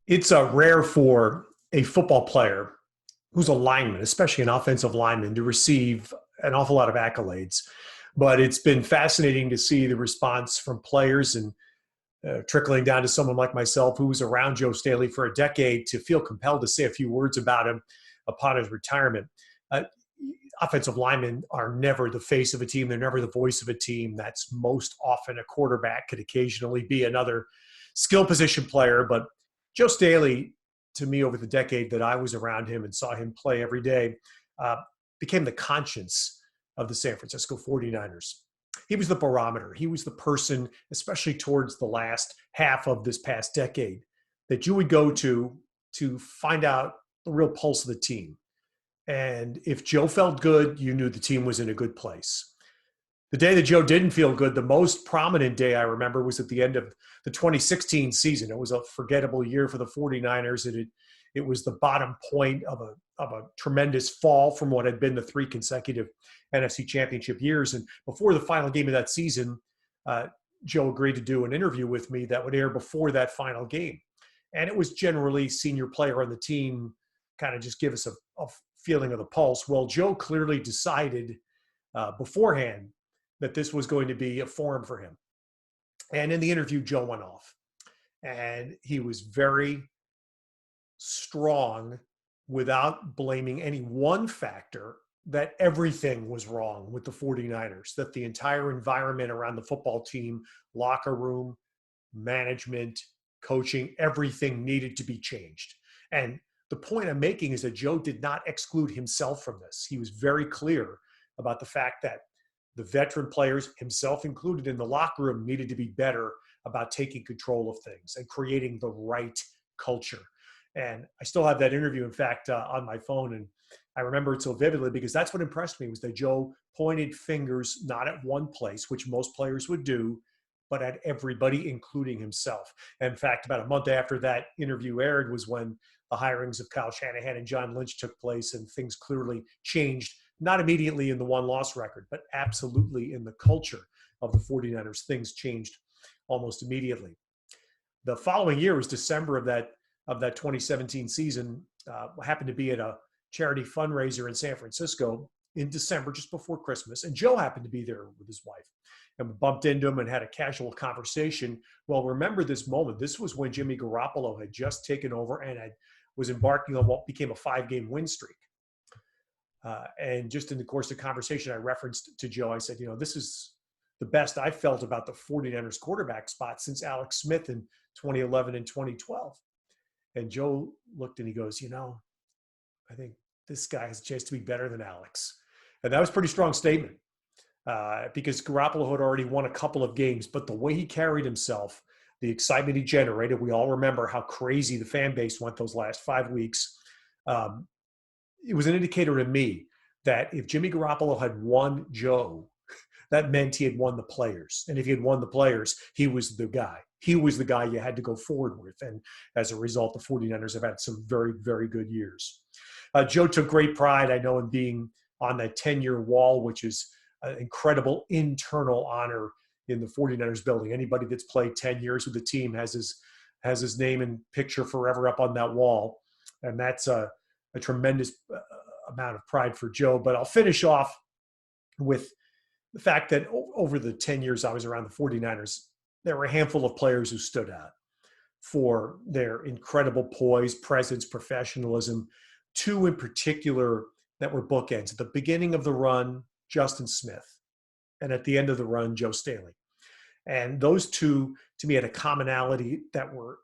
It's rare for a football player who's a lineman, especially an offensive lineman, to receive an awful lot of accolades. But it's been fascinating to see the response from players and trickling down to someone like myself who was around Joe Staley for a decade to feel compelled to say a few words about him upon his retirement. Uh, Offensive linemen are never the face of a team. They're never the voice of a team. That's most often a quarterback, could occasionally be another skill position player. But Joe Staley, to me, over the decade that I was around him and saw him play every day, uh, became the conscience of the San Francisco 49ers. He was the barometer. He was the person, especially towards the last half of this past decade, that you would go to find out the real pulse of the team. And if Joe felt good, you knew the team was in a good place. The day that Joe didn't feel good, the most prominent day I remember was at the end of the 2016 season. It was a forgettable year for the 49ers. It was the bottom point of a tremendous fall from what had been the three consecutive NFC championship years. And before the final game of that season, uh, Joe agreed to do an interview with me that would air before that final game. And it was generally senior player on the team, kind of just give us a feeling of the pulse. Well, Joe clearly decided beforehand that this was going to be a forum for him. And in the interview, Joe went off. And he was very strong without blaming any one factor that everything was wrong with the 49ers, that the entire environment around the football team, locker room, management, coaching, everything needed to be changed. And the point I'm making is that Joe did not exclude himself from this. He was very clear about the fact that the veteran players, himself included in the locker room, needed to be better about taking control of things and creating the right culture. And I still have that interview, in fact, on my phone. And I remember it so vividly because that's what impressed me was that Joe pointed fingers not at one place, which most players would do, but at everybody, including himself. And in fact, about a month after that interview aired was when the hirings of Kyle Shanahan and John Lynch took place, and things clearly changed, not immediately in the one-loss record, but absolutely in the culture of the 49ers. Things changed almost immediately. The following year was December of that 2017 season. Happened to be at a charity fundraiser in San Francisco in December, just before Christmas, and Joe happened to be there with his wife. And we bumped into him and had a casual conversation. Well, remember this moment. This was when Jimmy Garoppolo had just taken over and was embarking on what became a 5-game win streak. And just in the course of the conversation, I referenced to Joe, I said, this is the best I felt about the 49ers quarterback spot since Alex Smith in 2011 and 2012. And Joe looked and he goes, I think this guy has a chance to be better than Alex. And that was a pretty strong statement because Garoppolo had already won a couple of games, but the way he carried himself, the excitement he generated, we all remember how crazy the fan base went those last 5 weeks. It was an indicator to me that if Jimmy Garoppolo had won Joe, that meant he had won the players. And if he had won the players, he was the guy. He was the guy you had to go forward with. And as a result, the 49ers have had some very, very good years. Joe took great pride, I know, in being on that 10-year wall, which is an incredible internal honor in the 49ers building. Anybody that's played 10 years with the team has his name and picture forever up on that wall. And that's a tremendous amount of pride for Joe. But I'll finish off with the fact that over the 10 years I was around the 49ers, there were a handful of players who stood out for their incredible poise, presence, professionalism. Two in particular that were bookends. At the beginning of the run, Justin Smith, and at the end of the run, Joe Staley. And those two, to me, had a commonality that were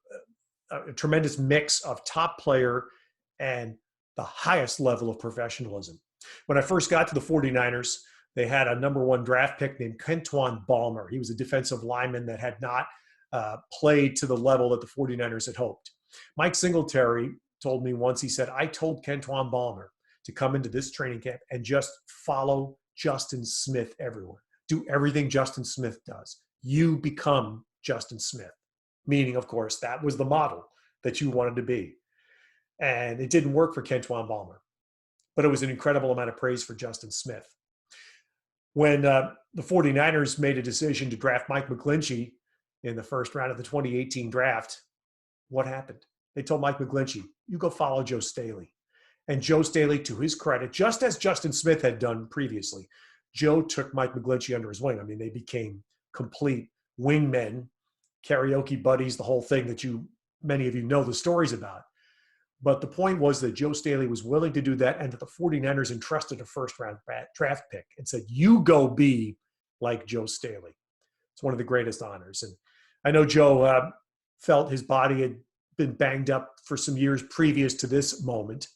a tremendous mix of top player and the highest level of professionalism. When I first got to the 49ers, they had a number 1 draft pick named Kentuan Balmer. He was a defensive lineman that had not played to the level that the 49ers had hoped. Mike Singletary told me once, he said, I told Kentuan Balmer to come into this training camp and just follow Justin Smith everywhere. Do everything Justin Smith does. You become Justin Smith. Meaning, of course, that was the model that you wanted to be. And it didn't work for Kentuan Balmer. But it was an incredible amount of praise for Justin Smith. When the 49ers made a decision to draft Mike McGlinchey in the first round of the 2018 draft, what happened? They told Mike McGlinchey, you go follow Joe Staley. And Joe Staley, to his credit, just as Justin Smith had done previously, Joe took Mike McGlinchey under his wing. I mean, they became complete wingmen, karaoke buddies, the whole thing that many of you know the stories about. But the point was that Joe Staley was willing to do that, and that the 49ers entrusted a first-round draft pick and said, you go be like Joe Staley. It's one of the greatest honors. And I know Joe felt his body had been banged up for some years previous to this moment.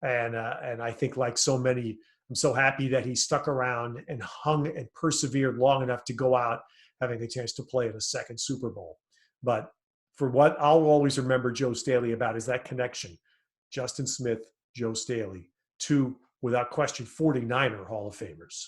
And I think, like so many, I'm so happy that he stuck around and hung and persevered long enough to go out having a chance to play in a second Super Bowl. But for what I'll always remember Joe Staley about is that connection. Justin Smith, Joe Staley, two, without question, 49er Hall of Famers.